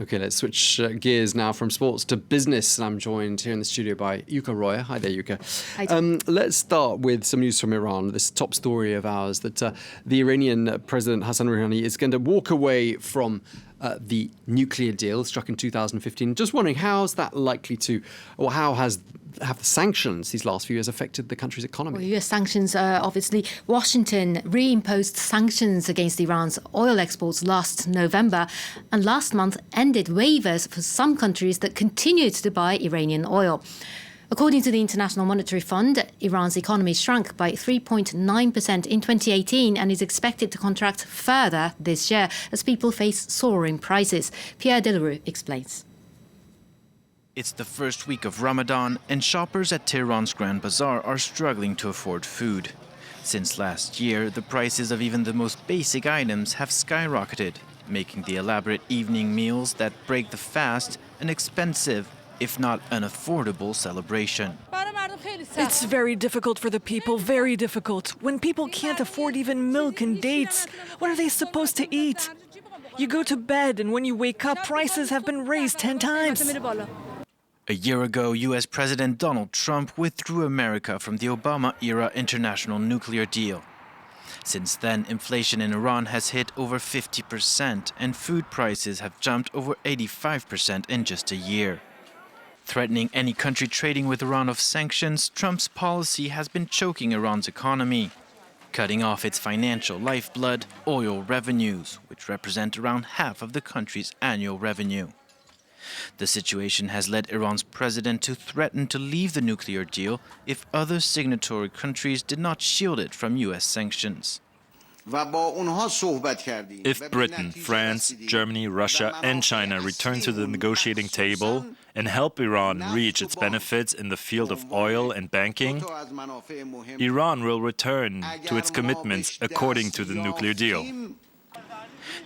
Okay, let's switch gears now from sports to business. And I'm joined here in the studio by Yuka Roya. Hi there, Yuka. Hi. Let's start with some news from Iran. This top story of ours that the Iranian President Hassan Rouhani is going to walk away from the nuclear deal struck in 2015. Just wondering, how's that likely to, or how have the sanctions these last few years affected the country's economy? Well, US sanctions, obviously, Washington reimposed sanctions against Iran's oil exports last November, and last month ended waivers for some countries that continued to buy Iranian oil. According to the International Monetary Fund, Iran's economy shrunk by 3.9% in 2018 and is expected to contract further this year as people face soaring prices. Pierre Delarue explains. It's the first week of Ramadan, and shoppers at Tehran's Grand Bazaar are struggling to afford food. Since last year, the prices of even the most basic items have skyrocketed, making the elaborate evening meals that break the fast an expensive, if not unaffordable, celebration. It's very difficult for the people, very difficult. When people can't afford even milk and dates, what are they supposed to eat? You go to bed, and when you wake up, prices have been raised 10 times. A year ago, U.S. President Donald Trump withdrew America from the Obama-era international nuclear deal. Since then, inflation in Iran has hit over 50%, and food prices have jumped over 85% in just a year. Threatening any country trading with Iran of sanctions, Trump's policy has been choking Iran's economy, cutting off its financial lifeblood, oil revenues, which represent around half of the country's annual revenue. The situation has led Iran's president to threaten to leave the nuclear deal if other signatory countries did not shield it from U.S. sanctions. If Britain, France, Germany, Russia and China return to the negotiating table and help Iran reach its benefits in the field of oil and banking, Iran will return to its commitments according to the nuclear deal.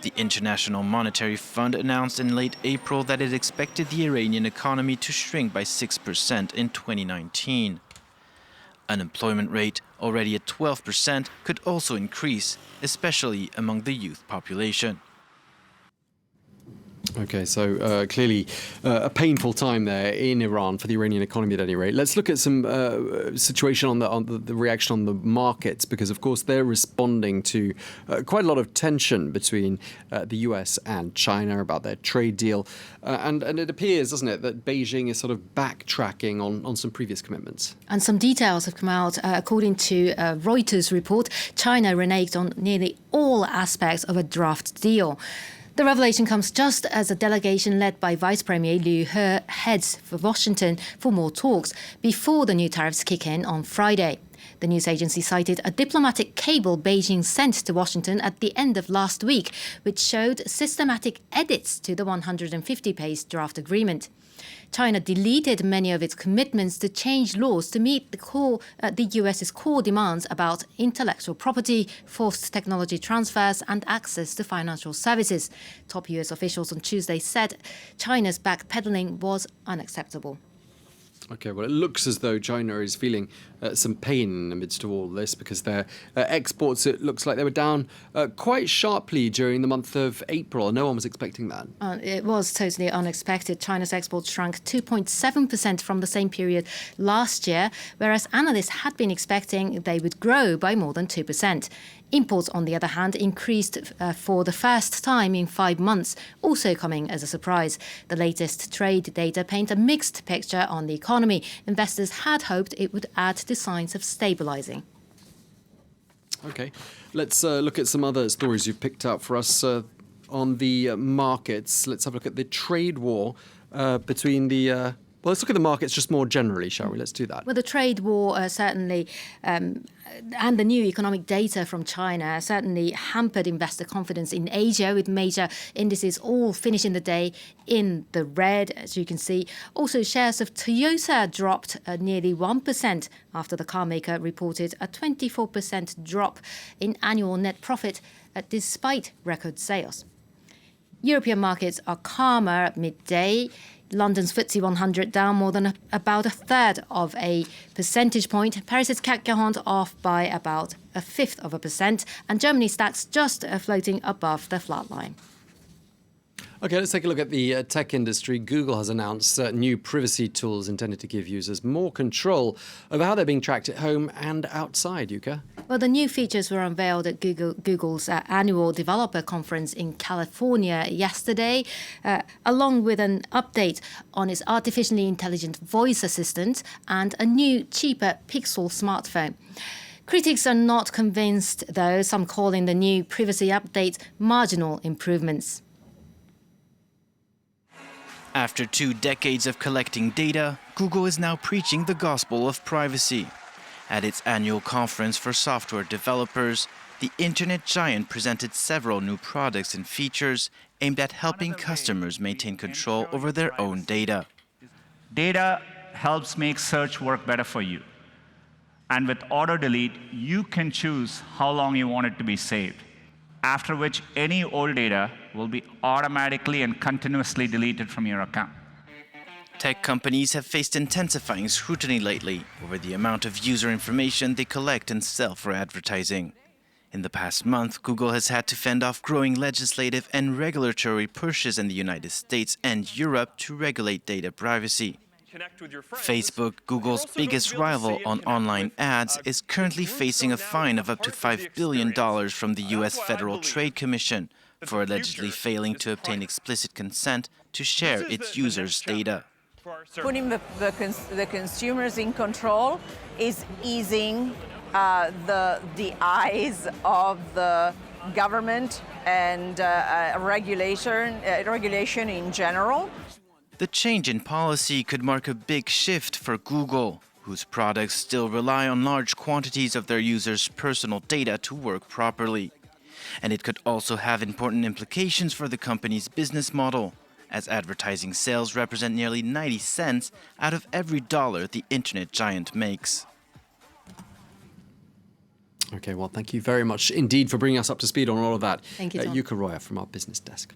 The International Monetary Fund announced in late April that it expected the Iranian economy to shrink by 6% in 2019. Unemployment rate, already at 12%, could also increase, especially among the youth population. Okay, so clearly a painful time there in Iran for the Iranian economy at any rate. Let's look at some situation on the reaction on the markets, because of course they're responding to quite a lot of tension between the US and China about their trade deal. And it appears, doesn't it, that Beijing is sort of backtracking on some previous commitments. And some details have come out. According to Reuters report, China reneged on nearly all aspects of a draft deal. The revelation comes just as a delegation led by Vice Premier Liu He heads for Washington for more talks before the new tariffs kick in on Friday. The news agency cited a diplomatic cable Beijing sent to Washington at the end of last week, which showed systematic edits to the 150-page draft agreement. China deleted many of its commitments to change laws to meet the US's core demands about intellectual property, forced technology transfers and access to financial services. Top US officials on Tuesday said China's backpedaling was unacceptable. Okay, well, it looks as though China is feeling some pain amidst all this, because their exports, it looks like they were down quite sharply during the month of April. No one was expecting that. It was totally unexpected. China's exports shrunk 2.7% from the same period last year, whereas analysts had been expecting they would grow by more than 2%. Imports, on the other hand, increased for the first time in 5 months, also coming as a surprise. The latest trade data paint a mixed picture on the economy. Investors had hoped it would add to signs of stabilising. Okay, let's look at some other stories you've picked out for us on the markets. Let's have a look at the trade war between the... Well, let's look at the markets just more generally, shall we? Let's do that. Well, the trade war certainly, and the new economic data from China certainly hampered investor confidence in Asia, with major indices all finishing the day in the red, as you can see. Also, shares of Toyota dropped nearly 1% after the car maker reported a 24% drop in annual net profit despite record sales. European markets are calmer at midday. London's FTSE 100 down more than about a third of a percentage point. Paris's CAC 40 off by about 1/5%, and Germany's DAX just floating above the flat line. Okay, let's take a look at the tech industry. Google has announced new privacy tools intended to give users more control over how they're being tracked at home and outside, Yuka. Well, the new features were unveiled at Google's annual developer conference in California yesterday, along with an update on its artificially intelligent voice assistant and a new, cheaper Pixel smartphone. Critics are not convinced, though, some calling the new privacy update marginal improvements. After 2 decades of collecting data, Google is now preaching the gospel of privacy. At its annual conference for software developers, the internet giant presented several new products and features aimed at helping customers maintain control over their own data. Data helps make search work better for you. And with auto delete, you can choose how long you want it to be saved, after which any old data will be automatically and continuously deleted from your account. Tech companies have faced intensifying scrutiny lately over the amount of user information they collect and sell for advertising. In the past month, Google has had to fend off growing legislative and regulatory pushes in the United States and Europe to regulate data privacy. Facebook, Google's biggest rival on online ads, is currently facing a fine of up to $5 billion from the U.S. Federal Trade Commission for allegedly failing to obtain explicit consent to share its users' data. Putting the consumers in control is easing the eyes of the government and regulation in general. The change in policy could mark a big shift for Google, whose products still rely on large quantities of their users' personal data to work properly. And it could also have important implications for the company's business model, as advertising sales represent nearly 90 cents out of every dollar the internet giant makes. Okay, well, thank you very much indeed for bringing us up to speed on all of that. Thank you, Tom. Yuka Roya from our business desk.